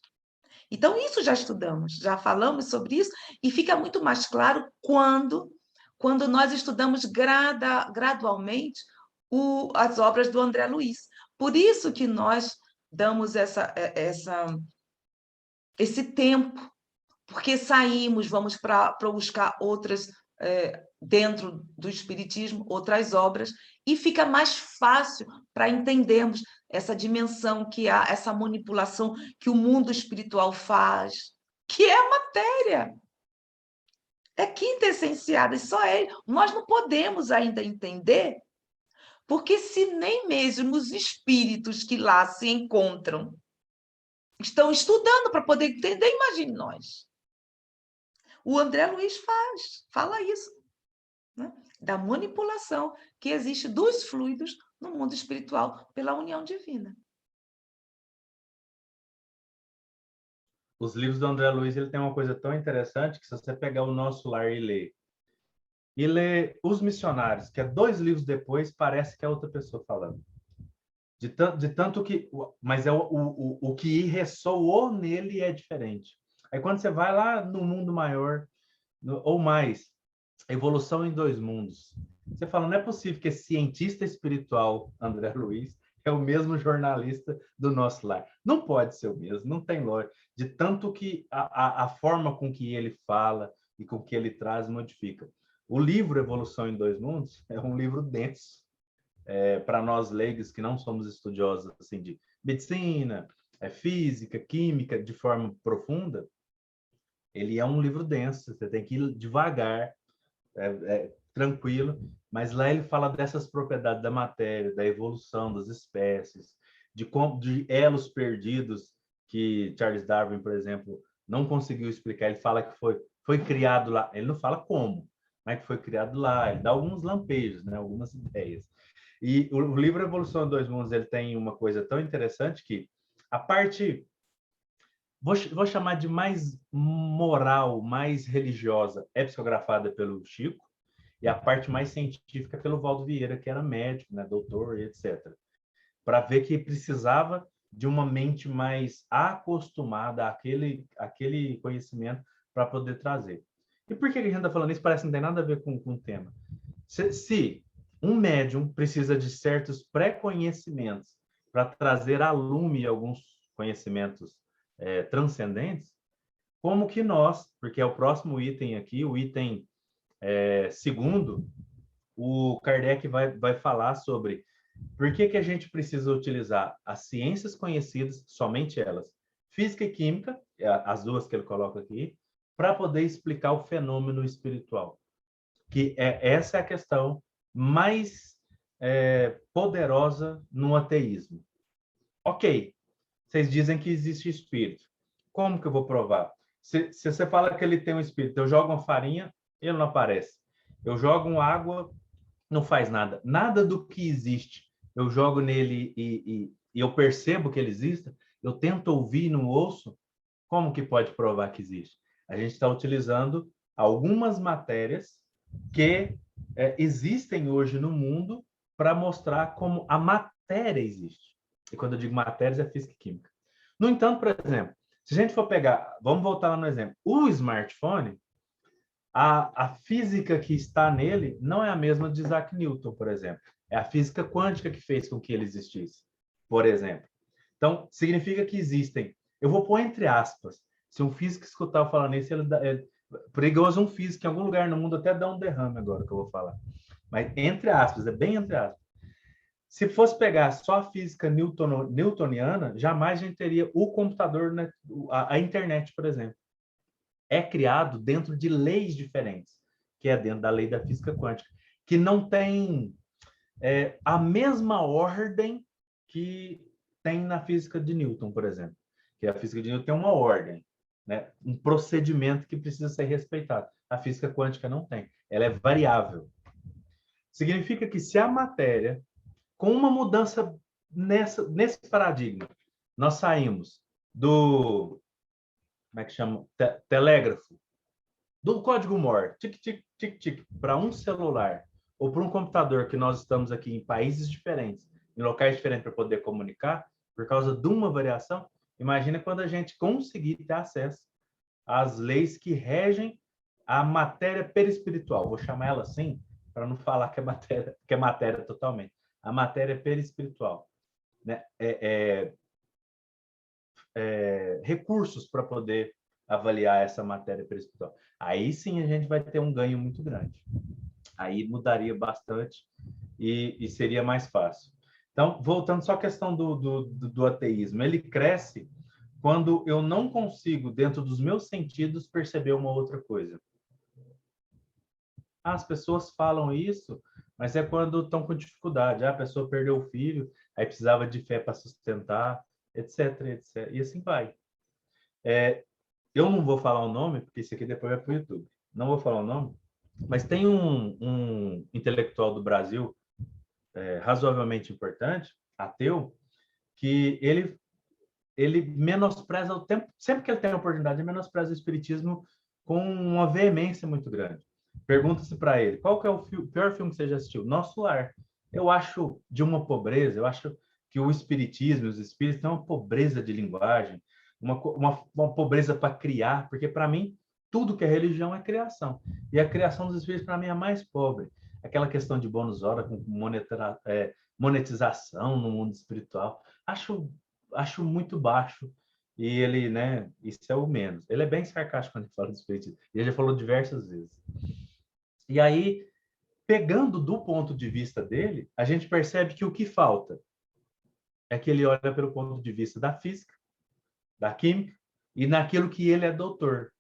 A: Então, isso já estudamos, já falamos sobre isso, e fica muito mais claro quando nós estudamos gradualmente as obras do André Luiz. Por isso que nós damos esse tempo, porque saímos, vamos para buscar outras, dentro do Espiritismo, outras obras, e fica mais fácil para entendermos essa dimensão que há, essa manipulação que o mundo espiritual faz, que é a matéria. É quintessenciada, e só é. Nós não podemos ainda entender, porque se nem mesmo os espíritos que lá se encontram estão estudando para poder entender, imagine nós. O André Luiz fala isso, né? Da manipulação que existe dos fluidos no mundo espiritual pela união divina.
B: Os livros do André Luiz, ele tem uma coisa tão interessante que se você pegar o Nosso Lar e ler e lê Os Missionários, que é 2 livros depois, parece que é outra pessoa falando. De tanto que... Mas o que ressoou nele é diferente. Aí quando você vai lá no mundo maior, ou mais, Evolução em Dois Mundos, você fala, não é possível que esse cientista espiritual, André Luiz, é o mesmo jornalista do nosso lar. Não pode ser o mesmo, não tem lógica. De tanto que a forma com que ele fala e com que ele traz modifica. O livro Evolução em Dois Mundos é um livro denso, para nós leigos que não somos estudiosos assim, de medicina, física, química, de forma profunda. Ele é um livro denso, você tem que ir devagar, tranquilo, mas lá ele fala dessas propriedades da matéria, da evolução das espécies, de elos perdidos que Charles Darwin, por exemplo, não conseguiu explicar. Ele fala que foi criado lá, ele não fala como, mas que foi criado lá, ele dá alguns lampejos, né, algumas ideias. E o livro Evolução em Dois Mundos, ele tem uma coisa tão interessante que a parte, vou chamar de mais moral, mais religiosa, é psicografada pelo Chico, e a parte mais científica pelo Valdo Vieira, que era médico, né, doutor, etc. Para ver que precisava de uma mente mais acostumada àquele conhecimento para poder trazer. E por que a gente está falando isso? Parece que não tem nada a ver com o tema. Se um médium precisa de certos pré-conhecimentos para trazer a lume alguns conhecimentos transcendentes, como que nós, porque é o próximo item aqui, o item segundo, o Kardec vai falar sobre por que a gente precisa utilizar as ciências conhecidas, somente elas, física e química, as duas que ele coloca aqui, para poder explicar o fenômeno espiritual. Que essa é a questão mais poderosa no ateísmo. Ok, vocês dizem que existe espírito. Como que eu vou provar? Se você fala que ele tem um espírito, eu jogo uma farinha, ele não aparece. Eu jogo uma água, não faz nada. Nada do que existe, eu jogo nele e eu percebo que ele existe, eu tento ouvir e não ouço, como que pode provar que existe? A gente está utilizando algumas matérias que existem hoje no mundo para mostrar como a matéria existe. E quando eu digo matérias, é física e química. No entanto, por exemplo, se a gente for pegar, vamos voltar lá no exemplo, o smartphone, a física que está nele não é a mesma de Isaac Newton, por exemplo. É a física quântica que fez com que ele existisse, por exemplo. Então, significa que existem. Eu vou pôr entre aspas. Se um físico escutar eu falando isso, perigoso um físico em algum lugar no mundo até dá um derrame agora que eu vou falar. Mas entre aspas, é bem entre aspas. Se fosse pegar só a física newtoniana, jamais a gente teria o computador, né, a internet, por exemplo. É criado dentro de leis diferentes, que é dentro da lei da física quântica, que não tem a mesma ordem que tem na física de Newton, por exemplo. Que a física de Newton tem uma ordem, né? Um procedimento que precisa ser respeitado. A física quântica não tem. Ela é variável. Significa que se a matéria, com uma mudança nesse paradigma, nós saímos do... Como é que chama? Telégrafo. Do código Morse, tic, tic, tic, tic, para um celular ou para um computador, que nós estamos aqui em países diferentes, em locais diferentes para poder comunicar, por causa de uma variação, imagina quando a gente conseguir ter acesso às leis que regem a matéria perispiritual. Vou chamar ela assim, para não falar que é matéria totalmente. A matéria perispiritual. Né? Recursos para poder avaliar essa matéria perispiritual. Aí sim a gente vai ter um ganho muito grande. Aí mudaria bastante e seria mais fácil. Então, voltando só à questão do ateísmo, ele cresce quando eu não consigo, dentro dos meus sentidos, perceber uma outra coisa. As pessoas falam isso, mas é quando estão com dificuldade. A pessoa perdeu o filho, aí precisava de fé para sustentar, etc, etc. E assim vai. Eu não vou falar o nome, porque isso aqui depois vai para o YouTube. Não vou falar o nome, mas tem um intelectual do Brasil razoavelmente importante, ateu, que ele menospreza o tempo, sempre que ele tem a oportunidade, ele menospreza o espiritismo com uma veemência muito grande. Pergunta-se para ele, qual que é o pior filme que você já assistiu? Nosso Lar. Eu acho de uma pobreza, eu acho que o espiritismo, os espíritos têm uma pobreza de linguagem, uma pobreza para criar, porque para mim, tudo que é religião é criação. E a criação dos espíritos, para mim, é a mais pobre. Aquela questão de bônus hora com monetização no mundo espiritual, acho muito baixo. E ele, né, isso é o menos. Ele é bem sarcástico quando ele fala do espiritismo. E ele já falou diversas vezes. E aí, pegando do ponto de vista dele, a gente percebe que o que falta é que ele olha pelo ponto de vista da física, da química, e naquilo que ele é doutor,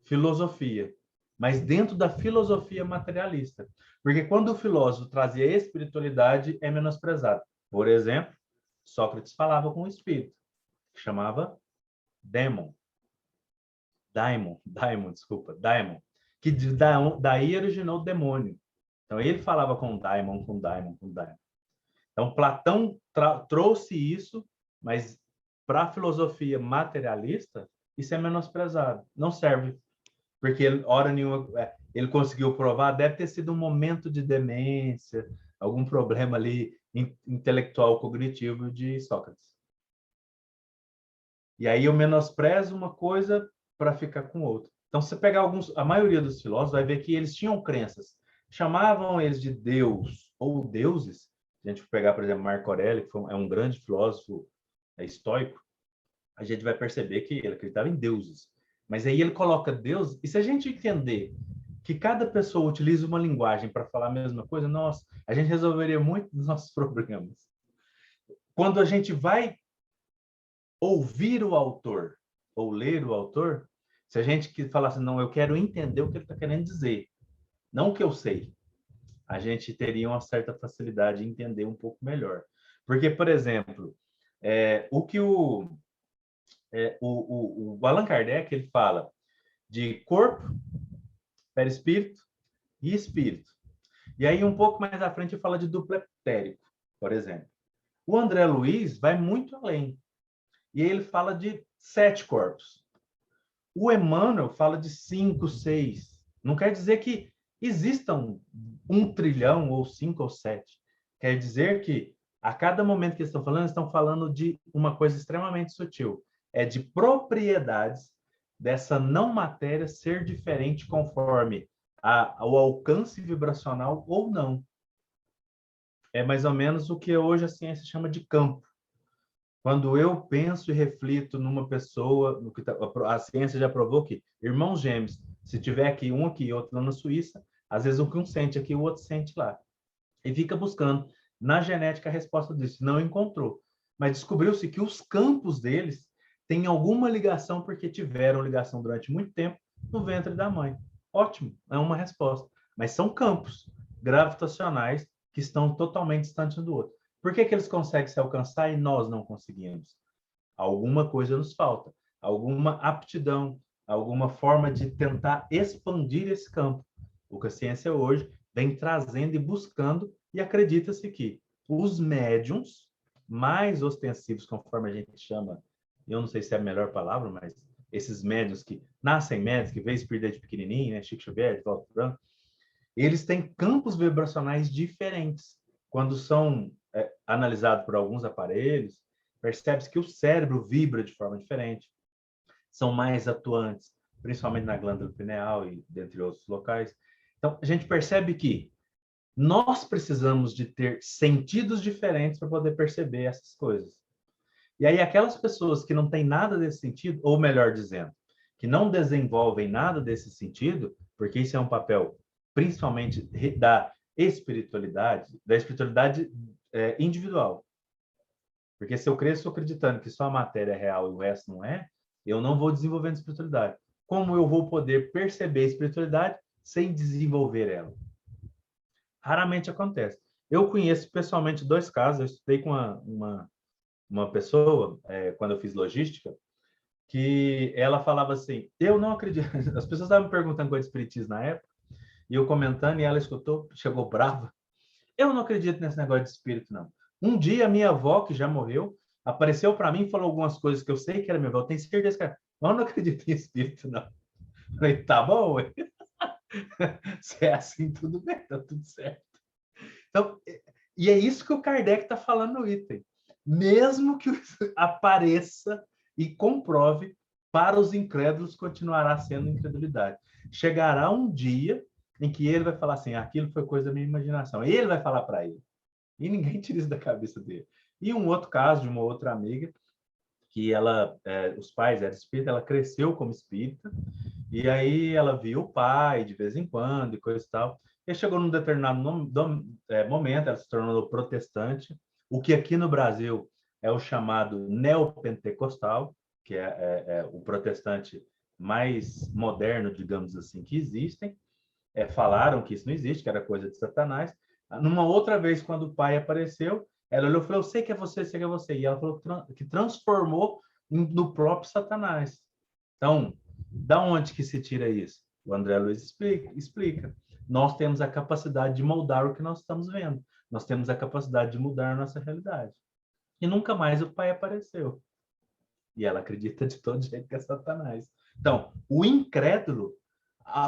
B: filosofia. Mas dentro da filosofia materialista. Porque quando o filósofo trazia espiritualidade, é menosprezado. Por exemplo, Sócrates falava com o espírito, que chamava Daimon, que daí originou o demônio. Então, ele falava com Daimon. Então, Platão trouxe isso, mas para a filosofia materialista, isso é menosprezado. Não serve. Porque hora nenhuma ele conseguiu provar, deve ter sido um momento de demência, algum problema ali intelectual, cognitivo de Sócrates. E aí eu menosprezo uma coisa para ficar com outra. Então, se você pegar a maioria dos filósofos, vai ver que eles tinham crenças. Chamavam eles de Deus ou deuses. Se a gente pegar, por exemplo, Marco Aurélio, que é um grande filósofo estoico, a gente vai perceber que ele acreditava em deuses. Mas aí ele coloca Deus, e se a gente entender que cada pessoa utiliza uma linguagem para falar a mesma coisa, nossa, a gente resolveria muito dos nossos problemas. Quando a gente vai ouvir o autor ou ler o autor, se a gente que falar assim, não, eu quero entender o que ele está querendo dizer, não o que eu sei, a gente teria uma certa facilidade em entender um pouco melhor. Porque, por exemplo, o que o Allan Kardec ele fala de corpo, perispírito e espírito. E aí, um pouco mais à frente, ele fala de duplo etérico, por exemplo. O André Luiz vai muito além. E aí ele fala de 7 corpos. O Emmanuel fala de 5, 6. Não quer dizer que existam 1 trilhão, ou 5 ou 7. Quer dizer que, a cada momento que eles estão falando de uma coisa extremamente sutil. É de propriedades dessa não matéria ser diferente conforme ao alcance vibracional ou não. É mais ou menos o que hoje a ciência chama de campo. Quando eu penso e reflito numa pessoa, no que a ciência já provou que irmãos gêmeos, se tiver aqui um aqui e outro lá na Suíça, às vezes um sente aqui e o outro sente lá. E fica buscando na genética a resposta disso. Não encontrou. Mas descobriu-se que os campos deles têm alguma ligação porque tiveram ligação durante muito tempo no ventre da mãe. Ótimo, é uma resposta. Mas são campos gravitacionais que estão totalmente distantes um do outro. Por que eles conseguem se alcançar e nós não conseguimos? Alguma coisa nos falta, alguma aptidão, alguma forma de tentar expandir esse campo. O que a ciência hoje vem trazendo e buscando, e acredita-se que os médiums mais ostensivos, conforme a gente chama, eu não sei se é a melhor palavra, mas esses médiums que nascem médios, que veem espírito desde pequenininho, né? Chico Xavier, Divaldo Franco, eles têm campos vibracionais diferentes. Quando são analisados por alguns aparelhos, percebe-se que o cérebro vibra de forma diferente, são mais atuantes, principalmente na glândula pineal e dentre outros locais. Então, a gente percebe que nós precisamos de ter sentidos diferentes para poder perceber essas coisas. E aí, aquelas pessoas que não têm nada desse sentido, ou melhor dizendo, que não desenvolvem nada desse sentido, porque isso é um papel principalmente da espiritualidade individual. Porque se eu cresço acreditando que só a matéria é real e o resto não é, eu não vou desenvolvendo espiritualidade. Como eu vou poder perceber a espiritualidade sem desenvolver ela? Raramente acontece. Eu conheço pessoalmente 2 casos, eu estudei com uma pessoa, quando eu fiz logística, que ela falava assim, eu não acredito, as pessoas estavam me perguntando coisa de espiritismo na época, e eu comentando, e ela escutou, chegou brava, eu não acredito nesse negócio de espírito, não. Um dia, a minha avó, que já morreu, apareceu para mim e falou algumas coisas que eu sei que era minha avó, eu tenho certeza que eu não acredito em espírito, não. Eu falei, tá bom, ué. Se é assim, tudo bem, tá tudo certo. Então, e é isso que o Kardec está falando no item. Mesmo que apareça e comprove, para os incrédulos continuará sendo incredulidade. Chegará um dia em que ele vai falar assim, aquilo foi coisa da minha imaginação. Ele vai falar para ele. E ninguém tira isso da cabeça dele. E um outro caso de uma outra amiga, que os pais eram espíritas, ela cresceu como espírita, e aí ela via o pai de vez em quando e coisa e tal. E chegou num determinado momento, ela se tornou protestante, o que aqui no Brasil é o chamado neopentecostal, que é o protestante mais moderno, digamos assim, que existem. Falaram que isso não existe, que era coisa de Satanás. Numa outra vez, quando o pai apareceu, ela olhou e falou, eu sei que é você, sei que é você. E ela falou que transformou no próprio Satanás. Então, da onde que se tira isso? O André Luiz explica. Nós temos a capacidade de moldar o que nós estamos vendo. Nós temos a capacidade de mudar a nossa realidade. E nunca mais o pai apareceu. E ela acredita de todo jeito que é Satanás. Então, o incrédulo,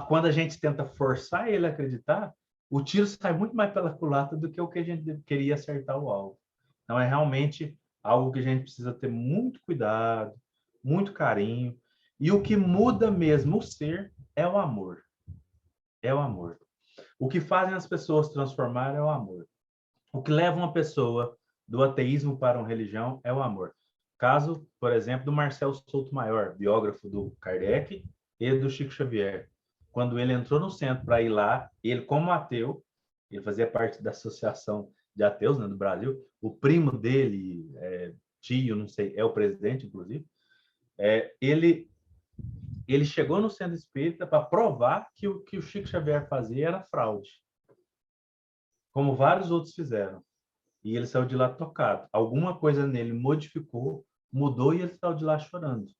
B: quando a gente tenta forçar ele a acreditar, o tiro sai muito mais pela culatra do que o que a gente queria acertar o alvo. Então, é realmente algo que a gente precisa ter muito cuidado, muito carinho. E o que muda mesmo o ser é o amor. É o amor. O que fazem as pessoas transformar é o amor. O que leva uma pessoa do ateísmo para uma religião é o amor. Caso, por exemplo, do Marcel Souto-Maior, biógrafo do Kardec e do Chico Xavier. Quando ele entrou no centro para ir lá, ele como ateu, ele fazia parte da Associação de Ateus, né, do Brasil, o primo dele, tio, não sei, é o presidente, inclusive, ele chegou no centro espírita para provar que o que o Chico Xavier fazia era fraude, como vários outros fizeram. E ele saiu de lá tocado. Alguma coisa nele modificou, mudou e ele saiu de lá chorando.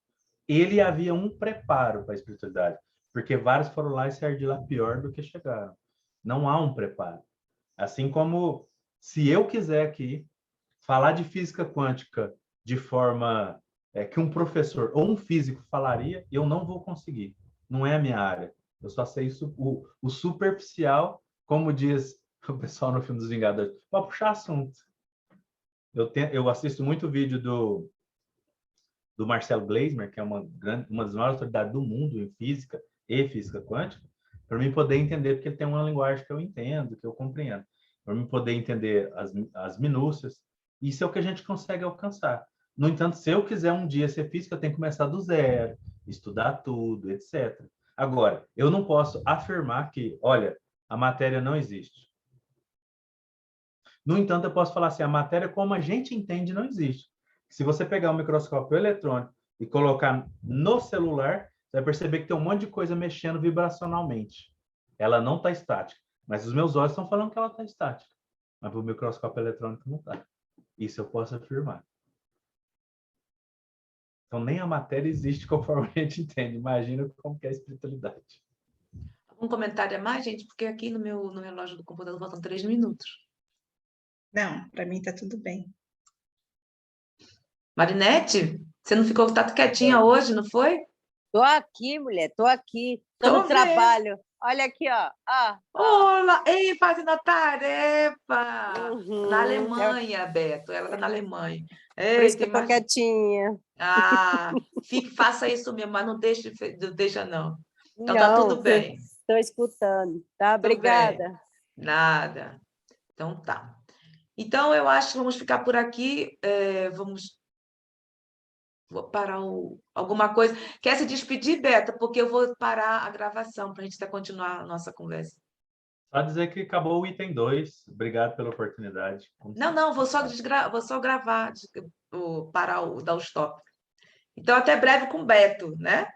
B: Ele havia um preparo para a espiritualidade, porque vários foram lá e saíram de lá pior do que chegaram. Não há um preparo. Assim como se eu quiser aqui falar de física quântica de forma que um professor ou um físico falaria, eu não vou conseguir. Não é a minha área. Eu só sei isso, o superficial, como diz o pessoal no filme dos Vingadores, para puxar assunto. Eu assisto muito vídeo do Marcelo Gleisner, que é uma das maiores autoridades do mundo em física e física quântica, para mim poder entender, porque ele tem uma linguagem que eu entendo, que eu compreendo, para mim poder entender as minúcias. Isso é o que a gente consegue alcançar. No entanto, se eu quiser um dia ser físico, eu tenho que começar do zero, estudar tudo, etc. Agora, eu não posso afirmar que, olha, a matéria não existe. No entanto, eu posso falar assim, a matéria como a gente entende não existe. Se você pegar um microscópio eletrônico e colocar no celular, você vai perceber que tem um monte de coisa mexendo vibracionalmente. Ela não está estática. Mas os meus olhos estão falando que ela está estática. Mas o microscópio eletrônico não está. Isso eu posso afirmar. Então, nem a matéria existe conforme a gente entende. Imagina como que é a espiritualidade.
A: Um comentário a mais, gente? Porque aqui no relógio do computador faltam 3 minutos.
C: Não, para mim está tudo bem.
A: Marinete, você não ficou tanto quietinha hoje, não foi?
F: Tô aqui, mulher, tô aqui. Tô no trabalho. Olha aqui, ó.
A: Olá! Ei, fazendo a tarefa!
F: Uhum.
A: Na Alemanha, Beto. Ela está na Alemanha.
F: Por isso que eu tô quietinha.
A: Faça isso mesmo, mas não deixa, não. Então,
F: Não,
A: tá tudo bem.
F: Estou escutando. Tá, obrigada.
A: Nada. Então, tá. Então, eu acho que vamos ficar por aqui. Vou parar alguma coisa. Quer se despedir, Beta? Porque eu vou parar a gravação para a gente continuar a nossa conversa.
B: Só dizer que acabou o item 2. Obrigado pela oportunidade.
A: Não, vou só gravar, dar o stop. Então, até breve com o Beto, né?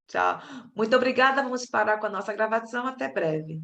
A: Tchau. Muito obrigada. Vamos parar com a nossa gravação. Até breve.